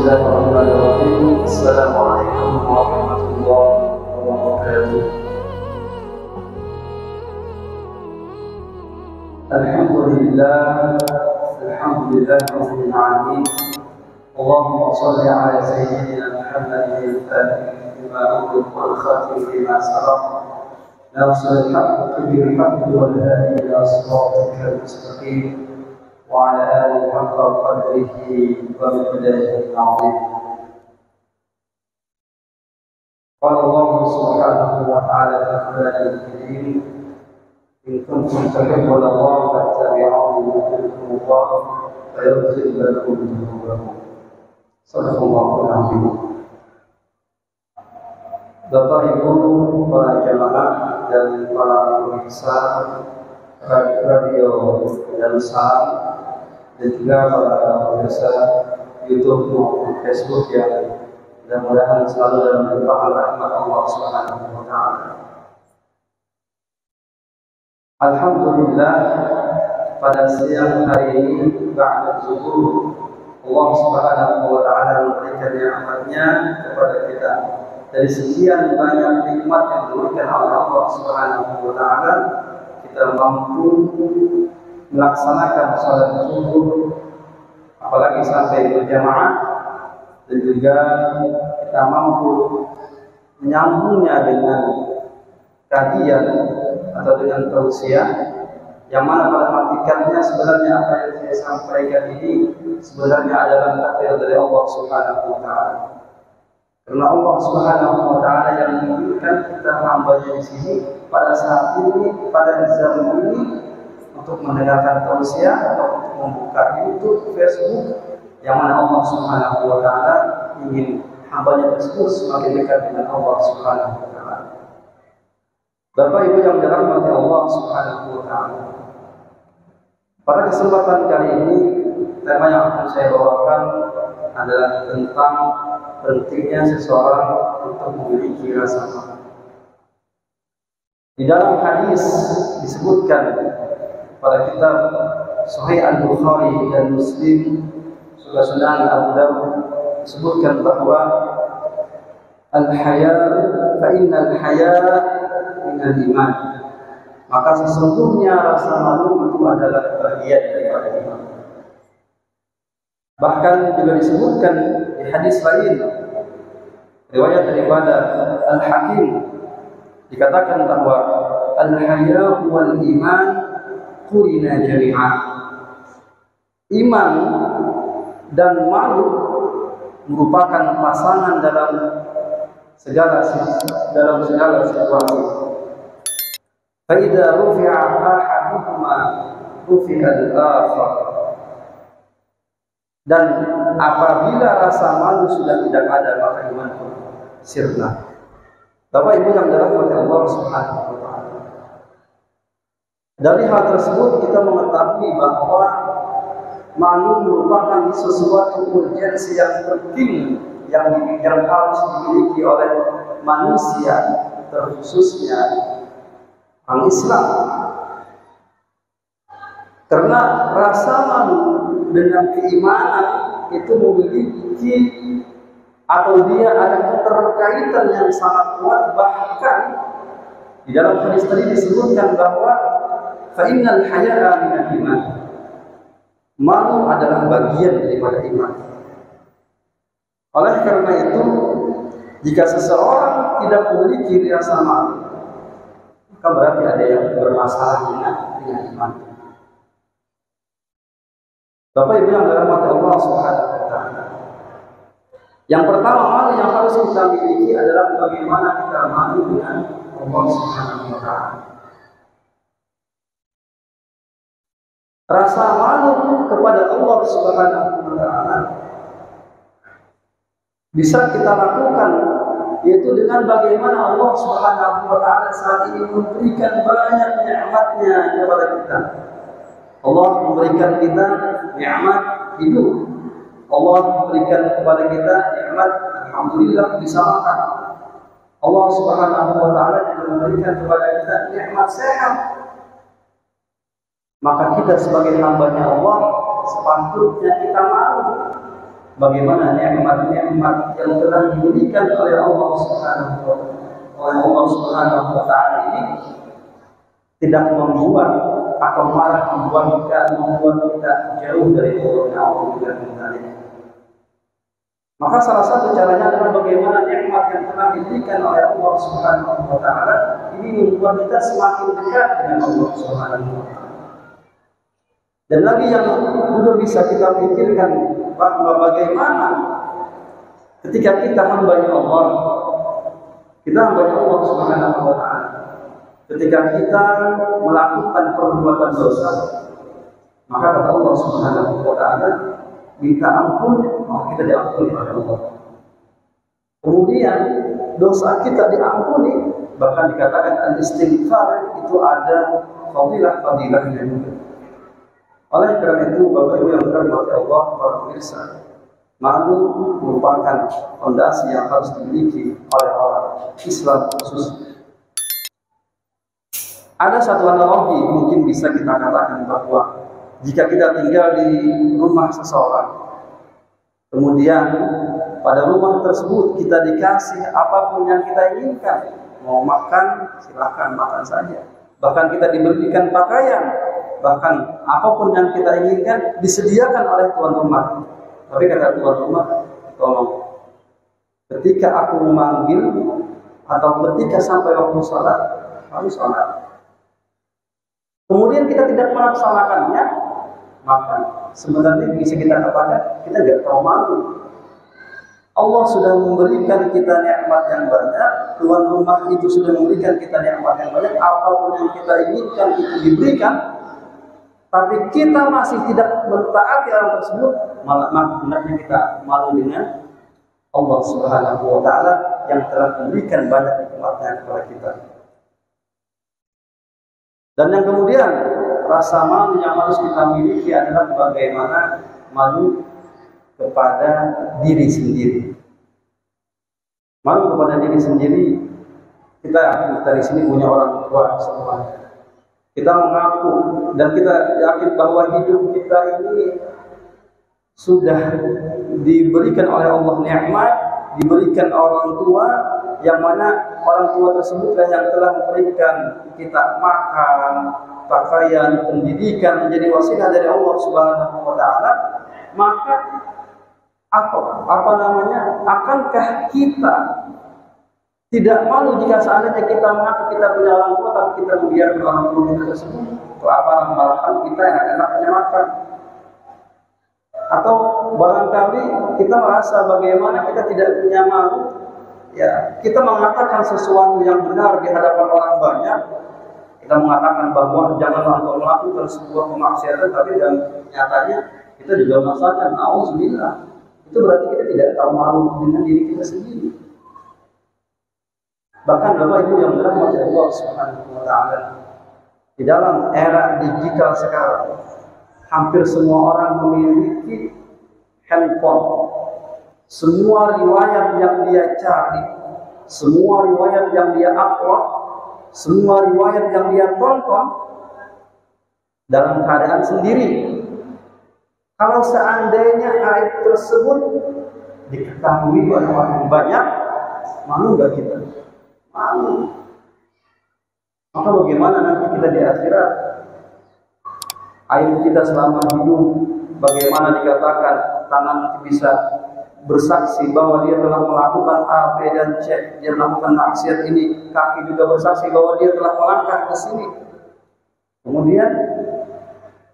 Bismillahirrahmanirrahim. Assalamualaikum warahmatullahi wabarakatuh. Alhamdulillah rabbil alamin. Allahumma shalli ala sayyidina Muhammadin al-fatih lima ughliqa wal khatim lima sabaq. Nasrul haqq bil haqq wal hadi ila siratikal mustaqim. وعلى آله حق قدره ومقداره العظيم. قال الله سبحانه وتعالى في القرآن الكريم: إن كنتم تحبون الله فاتبعوني يحببكم الله ويغفر لكم ذنوبكم. صدق الله العظيم. Bapak Ibu, para jamaah dan para pemirsa radio dan Sam, dan juga para pemirsa YouTube maupun Facebook yang mudah-mudahan selalu dalam limpahan rahmat Allah Subhanahu wa taala. Alhamdulillah, pada siang hari ini ba'da zuhur Allah Subhanahu wa taala memberikan nikmat-Nya kepada kita. Dari sekian banyak nikmat yang diberikan oleh Allah Subhanahu wa taala, kita mampu melaksanakan salat subuh, apalagi sampai berjamaah, dan juga kita mampu menyambungnya dengan kajian atau dengan tausiah, yang mana pada hakikatnya sebenarnya apa yang saya sampaikan ini sebenarnya adalah takdir dari Allah Subhanahu wa taala. Karena Allah Subhanahu wa taala yang menginginkan kita hamba-Nya di sini pada saat ini, pada zaman ini, untuk mendengarkan tausiah atau untuk membuka YouTube, Facebook, yang mana Allah Subhanahu wa taala ingin hamba-Nya tersebut semakin dekat dengan Allah Subhanahu wa taala. Bapak Ibu yang dirahmati Allah Subhanahu wa taala, pada kesempatan kali ini tema yang akan saya bawakan adalah tentang pentingnya seseorang untuk memiliki rasa malu. Di dalam hadis disebutkan pada kitab Sahih Al-Bukhari dan Muslim, juga Sunan Abu Dawud, disebutkan bahwa al-haya fa innal haya minal iman. Maka sesungguhnya rasa malu itu adalah bagian daripada iman. Bahkan juga disebutkan di hadis lain, riwayat daripada Al-Hakim, dikatakan bahwa al-haya wal iman qurina jami'an. Iman dan malu merupakan pasangan dalam segala situasi. Fa idza rufi'a ahaduhuma rufi'a al-akhar. Dan apabila rasa malu sudah tidak ada, maka iman pun sirna. Bapak Ibu yang dirahmati Allah Subhanahu wa taala, dari hal tersebut kita mengetahui bahwa malu merupakan sesuatu urgensi yang penting yang harus dimiliki oleh manusia, terkhususnya orang Islam. Karena rasa malu dengan keimanan itu memiliki atau dia ada keterkaitan yang sangat kuat. Bahkan di dalam hadis tadi disebutkan bahwa fa innal haya'a minal iman. Malu adalah bagian daripada iman. Oleh karena itu, jika seseorang tidak memiliki rasa malu, maka berarti ada yang bermasalah dengan iman. Bapak Ibu yang dirahmati Allah Subhanahu wa taala, yang pertama malu yang harus kita miliki adalah bagaimana kita malu dengan Allah Subhanahu wa taala. Rasa malu kepada Allah Subhanahu wa taala bisa kita lakukan, yaitu dengan bagaimana Allah Subhanahu wa taala saat ini memberikan banyak nikmat-Nya kepada kita. Allah memberikan kita nikmat hidup. Allah memberikan kepada kita nikmat alhamdulillah bisa makan. Allah Subhanahu wa taala juga memberikan kepada kita nikmat sehat. Maka kita sebagai hamba-Nya Allah sepatutnya kita malu bagaimana nikmat-nikmat yang telah diberikan oleh Allah Subhanahu wa taala ini tidak membuat atau malah membuat kita jauh dari Allah. Maka salah satu caranya adalah bagaimana nikmat yang telah diberikan oleh Allah Subhanahu wa taala ini membuat kita semakin dekat dengan Allah Subhanahu wa taala. Dan lagi yang juga bisa kita pikirkan bahwa bagaimana ketika kita hamba Allah Subhanahu wa taala, ketika kita melakukan perbuatan dosa, maka kata Allah Subhanahu wa taala, minta ampun, maka kita diampuni oleh Allah. Kemudian dosa kita diampuni, bahkan dikatakan al-istighfar itu ada fadilah-fadilahnya juga. Oleh karena itu, Bapak Ibu yang dirahmati Allah, para pemirsa, malu merupakan fondasi yang harus dimiliki oleh orang Islam khusus. Ada satu analogi mungkin bisa kita katakan bahwa jika kita tinggal di rumah seseorang, kemudian pada rumah tersebut kita dikasih apapun yang kita inginkan, mau makan silakan makan saja, bahkan kita diberikan pakaian, bahkan apapun yang kita inginkan disediakan oleh tuan rumah. Tapi kata tuan rumah, tolong ketika aku memanggil atau ketika sampai waktu sholat, harus sholat. Kemudian kita tidak melaksanakannya, maka sebenarnya bisa kita katakan kita tidak tahu malu. Allah sudah memberikan kita nikmat yang banyak, tuan rumah itu sudah memberikan kita nikmat yang banyak, apapun yang kita inginkan itu diberikan, tapi kita masih tidak mentaati hal tersebut, malah hendaknya kita malu dengan Allah Subhanahu wa taala yang telah memberikan banyak nikmatnya kepada kita. Dan yang kemudian rasa malu yang harus kita miliki adalah bagaimana malu kepada diri sendiri. Malu kepada diri sendiri, kita di sini punya orang tua semuanya. Kita mengaku dan kita yakin bahwa hidup kita ini sudah diberikan oleh Allah nikmat, diberikan orang tua, yang mana orang tua tersebutlah yang telah memberikan kita makan, pakaian, pendidikan, menjadi wasilah dari Allah Subhanahu wa taala. Maka akankah kita tidak malu jika seandainya kita mengaku kita punya orang tua tapi kita membiarkan orang tua kita tersebut malahan kita enak-enaknya makan? Atau barangkali kita merasa bagaimana kita tidak punya malu, ya kita mengatakan sesuatu yang benar di hadapan orang banyak, kita mengatakan bahwa janganlah engkau melakukan sebuah kemaksiatan, tapi dalam nyatanya kita juga merasakan auzubillah. Itu berarti kita tidak tahu malu dengan diri kita sendiri. Bahkan Bapak Ibu yang dirahmati Allah Subhanahu wa taala, di dalam era digital sekarang, hampir semua orang memiliki handphone. Semua riwayat yang dia cari, semua riwayat yang dia upload, semua riwayat yang dia tonton dalam keadaan sendiri. Kalau seandainya aib tersebut diketahui oleh orang banyak, malu nggak kita? Malu. Maka bagaimana nanti kita di akhirat? Aib kita selama hidup, bagaimana dikatakan tangan bisa bersaksi bahwa dia telah melakukan A, B, dan C, dia melakukan maksiat ini, kaki juga bersaksi bahwa dia telah melangkah ke sini. Kemudian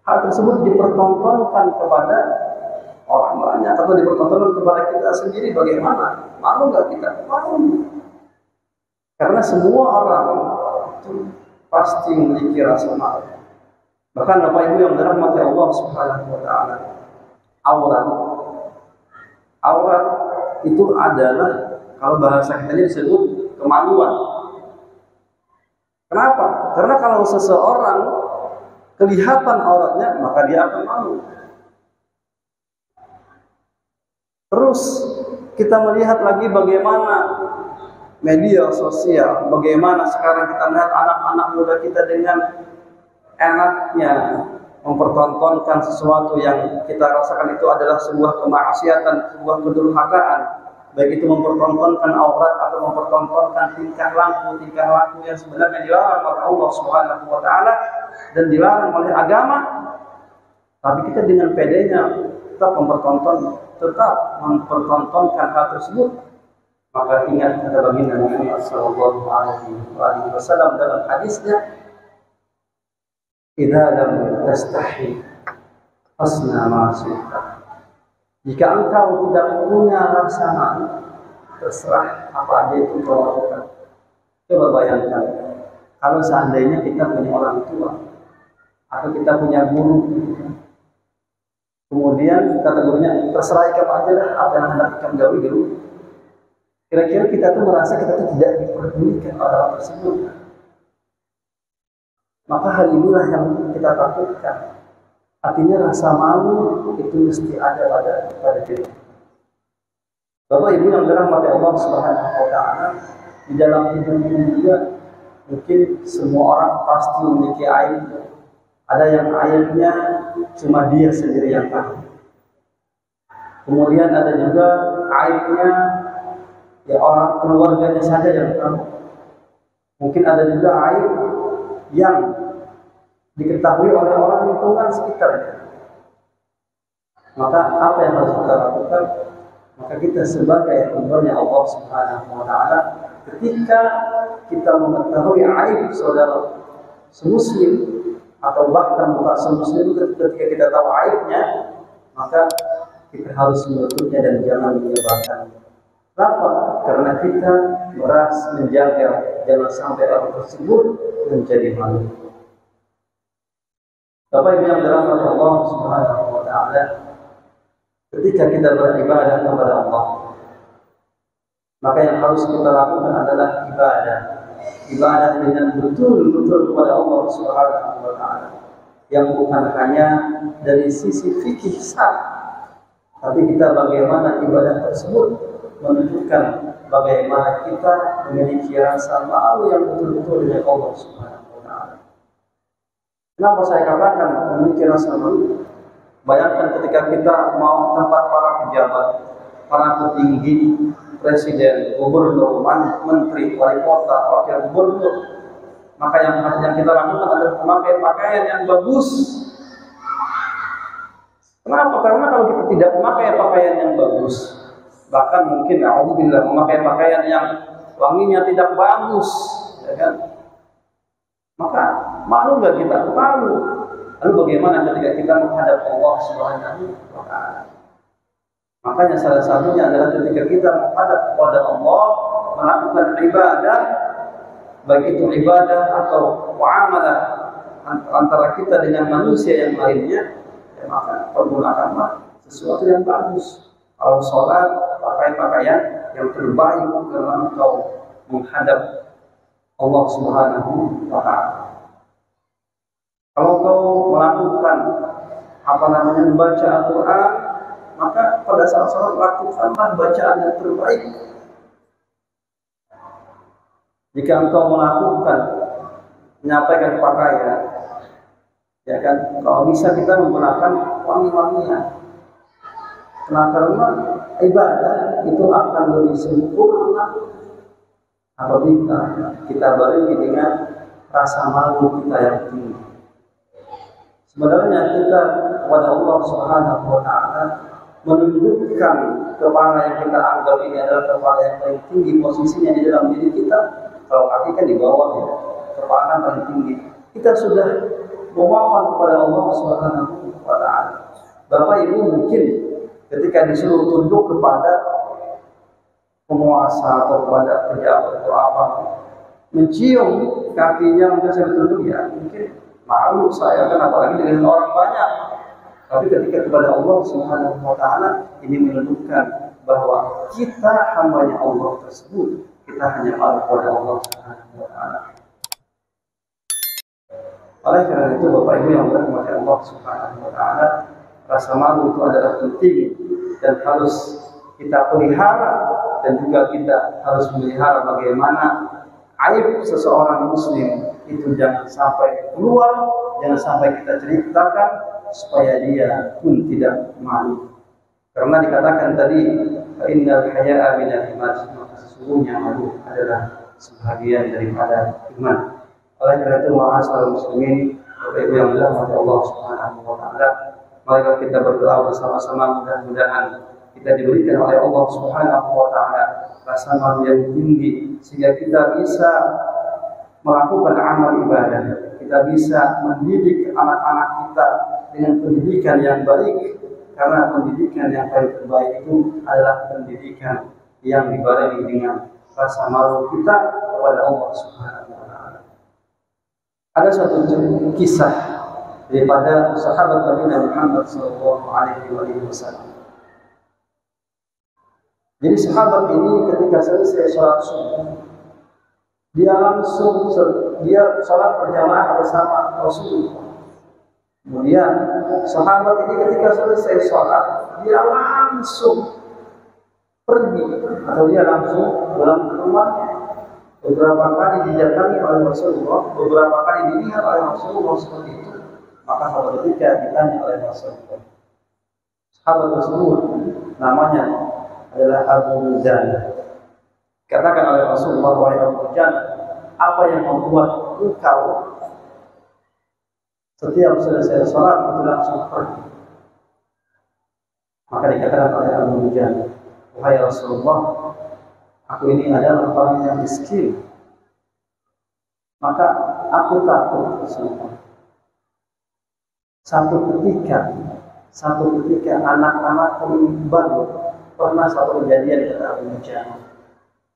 hal tersebut dipertontonkan kepada orang banyak atau dipertontonkan kepada kita sendiri, bagaimana? Malu nggak kita? Malu. Karena semua orang itu pasti memiliki rasa malu. Bahkan Bapak Ibu yang dirahmati Allah Subhanahu wa taala, aurat itu adalah, kalau bahasa kita disebut kemaluan. Kenapa? Karena kalau seseorang kelihatan auratnya, maka dia akan malu. Terus kita melihat lagi bagaimana media sosial, bagaimana sekarang kita melihat anak-anak muda kita dengan enaknya mempertontonkan sesuatu yang kita rasakan itu adalah sebuah kemaksiatan, sebuah kedurhakaan, baik itu mempertontonkan aurat atau mempertontonkan tingkah laku yang sebenarnya dilarang oleh Allah Subhanahu wa taala dan dilarang oleh agama, tapi kita dengan pedenya tetap mempertontonkan hal tersebut, maka ingat kata baginda Muhammad sallallahu alaihi wasallam dalam hadisnya, "Idza lam tastahi fasna ma syi'ta." Jika engkau tidak punya rasa malu, terserah apa aja itu kau lakukan. Coba bayangkan, kalau seandainya kita punya orang tua atau kita punya guru, kemudian kata gurunya, terserah kamu aja dah apa yang hendak kamu gawe dulu. Kira-kira kita tuh merasa kita tuh tidak diperdulikan oleh orang tersebut. Maka hal inilah yang kita takutkan. Artinya rasa malu itu mesti ada pada diri. Bapak Ibu yang dirahmati Allah Subhanahu wa taala, di dalam hidup ini juga mungkin semua orang pasti memiliki aib. Ada yang aibnya cuma dia sendiri yang tahu. Kemudian ada juga aibnya ya orang keluarganya saja yang tahu. Mungkin ada juga aib yang diketahui oleh orang lingkungan sekitarnya. Maka apa yang harus kita lakukan? Maka kita sebagai hamba-Nya Allah Subhanahu wa taala, ketika kita mengetahui aib saudara semuslim atau bahkan bukan semuslim, ketika kita tahu aibnya, maka kita harus menutupnya dan jangan menyebarkannya. Kenapa? Karena kita merasa menjaga jangan sampai orang tersebut menjadi malu. Bapak Ibu yang dirahmati Allah Subhanahu wa taala, ketika kita beribadah kepada Allah, maka yang harus kita lakukan adalah ibadah dengan betul-betul kepada Allah Subhanahu wa taala, yang bukan hanya dari sisi fikih sah, tapi kita bagaimana ibadah tersebut menunjukkan bagaimana kita memiliki rasa malu yang betul-betul dengan Allah Subhanahu wa taala. Kenapa saya katakan memiliki rasa malu? Bayangkan ketika kita mau tempat para pejabat, para petinggi, presiden, gubernur, menteri, wali kota, wakil gubernur, maka yang kita lakukan adalah memakai pakaian yang bagus. Kenapa? Karena kalau kita tidak memakai pakaian yang bagus, bahkan mungkin alhamdulillah memakai pakaian yang wanginya tidak bagus, ya kan? Maka malu nggak kita? Malu. Lalu bagaimana ketika kita menghadap Allah Subhanahu wa taala? Makanya salah satunya adalah ketika kita menghadap kepada Allah, melakukan ibadah, baik itu ibadah atau muamalah antara kita dengan manusia yang lainnya, ya maka pergunakanlah sesuatu yang bagus. Kalau sholat, pakai pakaian yang terbaik karena engkau menghadap Allah Subhanahu wa taala. Kalau kau melakukan membaca Al-Quran, maka pada saat sholat lakukanlah bacaan yang terbaik. Jika engkau melakukan menyampaikan pakaian, ya kan, kalau bisa kita menggunakan wangi-wangian. Karena ibadah itu akan lebih sempurna apabila kita barengi dengan rasa malu kita yang tinggi. Sebenarnya kita kepada Allah Subhanahu wa taala menundukkan kepala yang kita anggap ini adalah kepala yang paling tinggi posisinya di dalam diri kita. Kalau kaki kan di bawah ya, kepala kan paling tinggi. Kita sudah memohon kepada Allah Subhanahu wa taala. Bapak Ibu mungkin ketika disuruh tunduk kepada penguasa atau kepada pejabat atau apa, mencium kakinya mungkin saya tunduk ya, mungkin malu saya kan apalagi dengan orang banyak. Tapi ketika kepada Allah Subhanahu wa taala, ini menunjukkan bahwa kita hamba-Nya Allah tersebut, kita hanya malu kepada Allah Subhanahu wa taala. Oleh karena itu Bapak Ibu yang dirahmati Allah Subhanahu wa taala, rasa malu itu adalah penting dan harus kita pelihara, dan juga kita harus melihara bagaimana aib seseorang muslim itu jangan sampai keluar, jangan sampai kita ceritakan supaya dia pun tidak malu. Karena dikatakan tadi, innal haya'a minal iman, maka sesungguhnya malu adalah sebagian daripada iman. Oleh karena itu, ma'asyiral muslimin, Bapak Ibu yang dirahmati Allah Subhanahu wa taala, mari kita berdoa bersama-sama, mudah-mudahan kita diberikan oleh Allah Subhanahu wa taala rasa malu yang tinggi sehingga kita bisa melakukan amal ibadah, kita bisa mendidik anak-anak kita dengan pendidikan yang baik, karena pendidikan yang paling terbaik itu adalah pendidikan yang dibarengi dengan rasa malu kita kepada Allah Subhanahu wa taala. Ada satu kisah daripada sahabat Nabi Muhammad sallallahu alaihi wasallam. Jadi sahabat ini ketika selesai sholat subuh, dia sholat berjamaah bersama Rasulullah. Kemudian sahabat ini ketika selesai sholat, dia langsung pergi atau dia langsung pulang ke rumahnya. Beberapa kali didatangi oleh Rasulullah, beberapa kali dilihat oleh Rasulullah seperti itu. Maka suatu ketika ditanya oleh Rasulullah, sahabat tersebut namanya adalah Abu Jana. Katakan oleh Rasulullah, wahai Abu Jana, apa yang membuat engkau setiap selesai sholat itu langsung pergi? Maka dikatakan oleh Abu Jana, wahai Rasulullah, aku ini adalah orang yang miskin, maka aku takut Rasulullah. Satu ketika anak-anak baru pernah satu kejadian kata Abu Jana,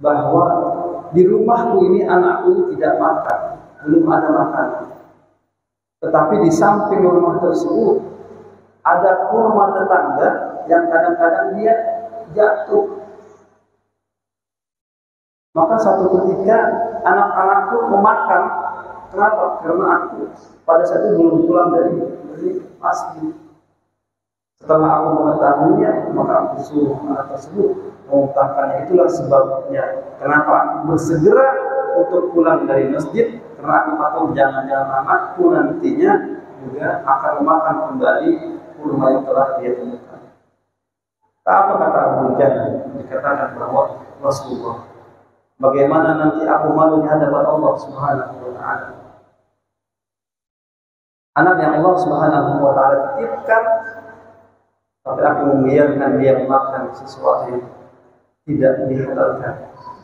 bahwa di rumahku ini anakku ini tidak makan, belum ada makanan. Tetapi di samping rumah tersebut ada kurma tetangga yang kadang-kadang dia jatuh. Maka satu ketika anak-anakku memakan. Kenapa? Karena aku pada saat itu belum pulang dari masjid. Setelah aku mengetahuinya, maka aku suruh anak tersebut mengungkapkannya. Itulah sebabnya kenapa bersegera untuk pulang dari masjid, karena aku takut jangan-jangan anakku nantinya juga akan memakan kembali kurma yang telah dia temukan. Apa kata Abu Jana? Dikatakan bahwa Rasulullah, bagaimana nanti aku malu di hadapan Allah Subhanahu wa taala? Anak yang Allah Subhanahu wa taala titipkan, tapi aku membiarkan dia makan sesuatu yang tidak dihalalkan.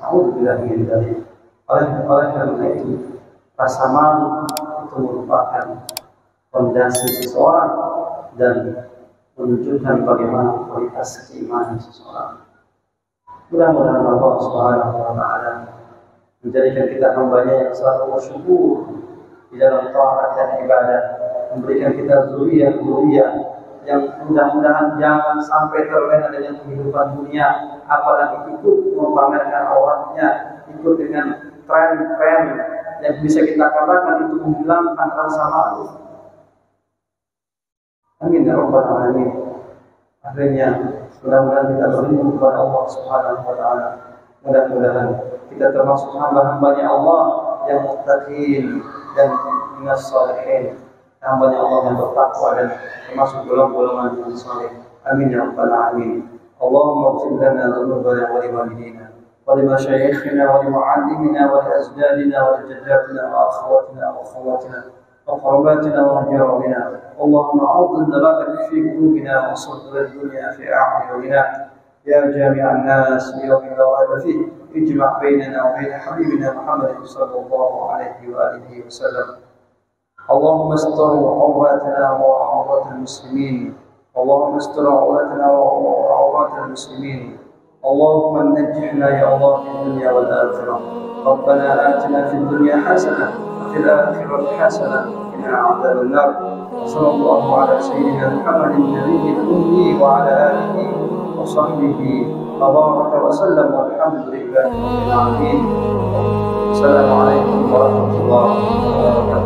Aku tidak ingin dari. Oleh karena itu, rasa malu itu merupakan fondasi seseorang dan menunjukkan bagaimana kualitas keimanan seseorang. Mudah-mudahan Allah Subhanahu wa taala menjadikan kita hamba-Nya yang selalu bersyukur di dalam taat dan ibadah, memberikan kita zuriyah yang mudah-mudahan jangan sampai terlena dengan kehidupan dunia, apalagi ikut memamerkan auratnya, ikut dengan tren-tren yang bisa kita katakan itu menghilangkan rasa malu. Amin ya rabbal alamin. Akhirnya mudah-mudahan kita berlindung kepada Allah Subhanahu wa taala. Mudah-mudahan kita termasuk hamba-hambanya Allah yang muttaqin dan minas shalihin, hambanya Allah yang bertakwa dan termasuk golongan yang saleh. Amin ya rabbal alamin. Allahumma ighfir lana dhunubana wa liwalidina wa limashayikhina wa limuallimina wa liajdadina wa lijaddatina wa akhwatina wa akhawatina وقرباتنا وجيراننا. اللهم عظم ضلالك في قلوبنا وصدر الدنيا في أعيننا. يا جامع الناس بيوم لا ريب فيه اجمع بيننا وبين حبيبنا محمد صلى الله عليه وآله وسلم. اللهم استر عوراتنا وعورات المسلمين. اللهم استر عوراتنا وعورات المسلمين. اللهم نجحنا يا الله في الدنيا والآخرة. ربنا آتنا في الدنيا حسنة وفي الآخرة حسنة وقنا عذاب النار. وصلى الله على سيدنا محمد النبي الأمي وعلى آله وصحبه وبارك وسلم والحمد لله رب العالمين. السلام عليكم ورحمة الله وبركاته.